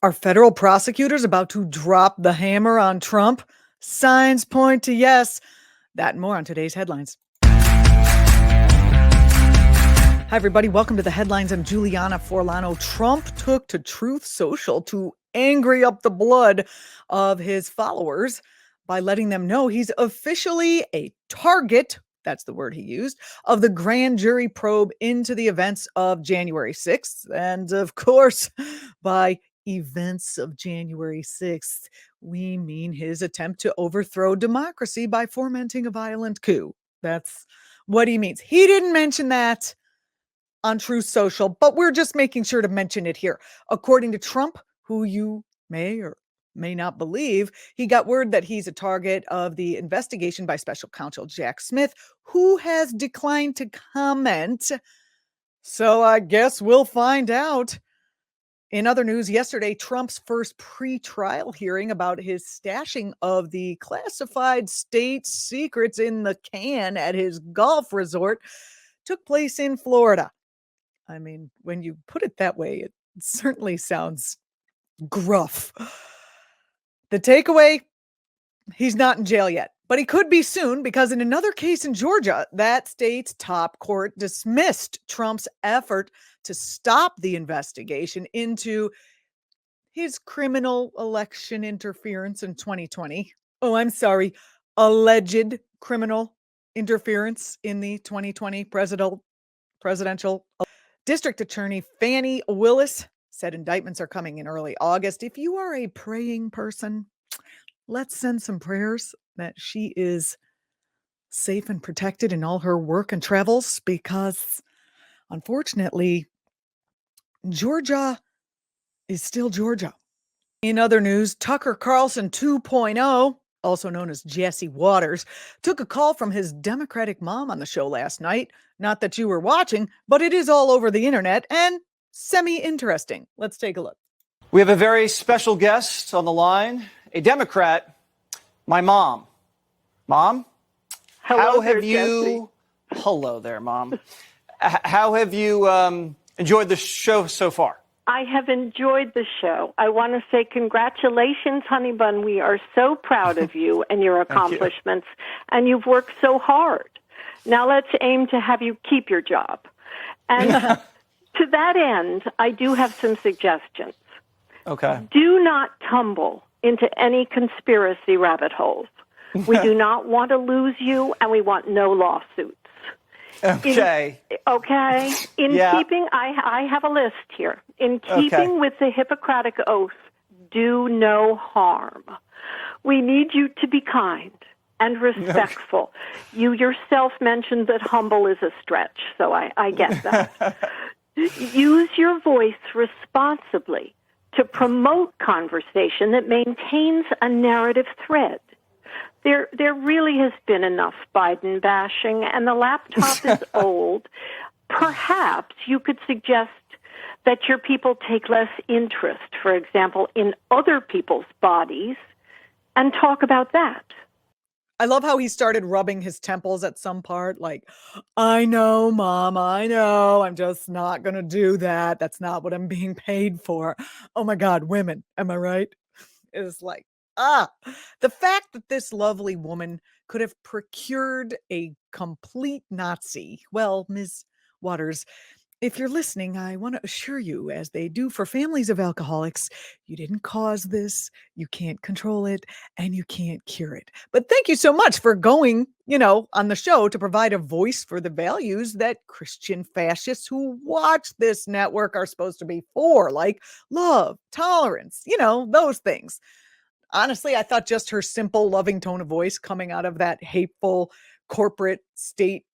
Are federal prosecutors about to drop the hammer on Trump? Signs point to yes. That and more on today's headlines. Hi, everybody. Welcome to the headlines. I'm Julianna Forlano. Trump took to Truth Social to angry up the blood of his followers by letting them know he's officially a target. That's the word he used, of the grand jury probe into the events of January 6th. And of course, by events of January 6th, we mean his attempt to overthrow democracy by fomenting a violent coup. That's what he means. He didn't mention that on Truth Social, but we're just making sure to mention it here. According to Trump, who you may or may not believe, he got word that he's a target of the investigation by special counsel Jack Smith, who has declined to comment. So I guess we'll find out. In other news, yesterday, Trump's first pre-trial hearing about his stashing of the classified state secrets in the can at his golf resort took place in Florida. I mean, when you put it that way, it certainly sounds gruff. The takeaway, he's not in jail yet, but he could be soon because in another case in Georgia, that state's top court dismissed Trump's effort to stop the investigation into his criminal election interference in 2020. Oh, I'm sorry, alleged criminal interference in the 2020 presidential. District Attorney Fannie Willis said indictments are coming in early August. If you are a praying person, let's send some prayers that she is safe and protected in all her work and travels because, unfortunately, Georgia is still Georgia. In other news, Tucker Carlson 2.0, also known as Jesse Waters, took a call from his Democratic mom on the show last night. Not that you were watching, but it is all over the internet and semi-interesting. Let's take a look. We have a very special guest on the line, a Democrat, my mom. Mom? Hello how have there, you? Jesse. Hello there, Mom. How have you enjoyed the show so far? I have enjoyed the show. I want to say congratulations, honey bun. We are so proud of you and your accomplishments, and you've worked so hard. Now let's aim to have you keep your job. And to that end, I do have some suggestions. Okay. Do not tumble into any conspiracy rabbit holes. We do not want to lose you, and we want no lawsuits. Okay. In keeping, I have a list here. In keeping with the Hippocratic Oath, do no harm. We need you to be kind and respectful. You yourself mentioned that humble is a stretch, so I get that. Use your voice responsibly to promote conversation that maintains a narrative thread. There really has been enough Biden bashing, and the laptop is old. Perhaps you could suggest that your people take less interest, for example, in other people's bodies, and talk about that. I love how he started rubbing his temples at some part, like, I know, Mom, I know. I'm just not going to do that. That's not what I'm being paid for. Oh, my God, women. Am I right? It's like, the fact that this lovely woman could have procured a complete Nazi. Well, Ms. Waters, if you're listening, I want to assure you, as they do for families of alcoholics, you didn't cause this, you can't control it, and you can't cure it. But thank you so much for going, on the show to provide a voice for the values that Christian fascists who watch this network are supposed to be for, like love, tolerance, those things. Honestly, I thought just her simple, loving tone of voice coming out of that hateful corporate state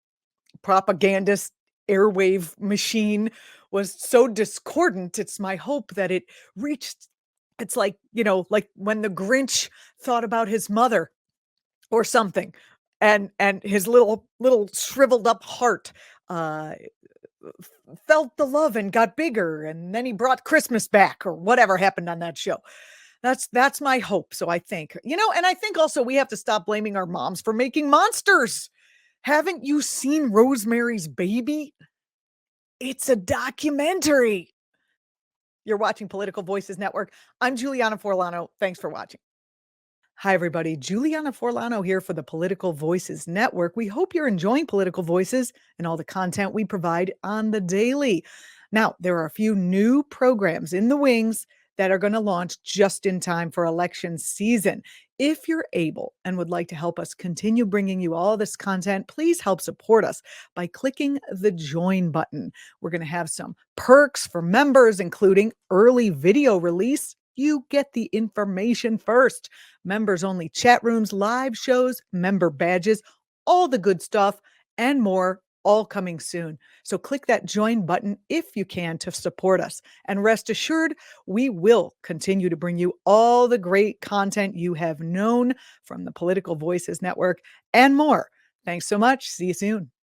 propagandist airwave machine was so discordant. It's my hope that it reached, it's like, like when the Grinch thought about his mother or something, and his little shriveled up heart felt the love and got bigger, and then he brought Christmas back or whatever happened on that show. That's my hope. So I think, and I think also we have to stop blaming our moms for making monsters. Haven't you seen Rosemary's Baby? It's a documentary. You're watching Political Voices Network. I'm Julianna Forlano. Thanks for watching. Hi, everybody. Julianna Forlano here for the Political Voices Network. We hope you're enjoying Political Voices and all the content we provide on the daily. Now, there are a few new programs in the wings that are going to launch just in time for election season. If you're able and would like to help us continue bringing you all this content, please help support us by clicking the join button. We're going to have some perks for members, including early video release. You get the information first. Members only chat rooms, live shows, member badges, all the good stuff, and more, all coming soon. So click that join button if you can to support us. And rest assured, we will continue to bring you all the great content you have known from the Political Voices Network and more. Thanks so much. See you soon.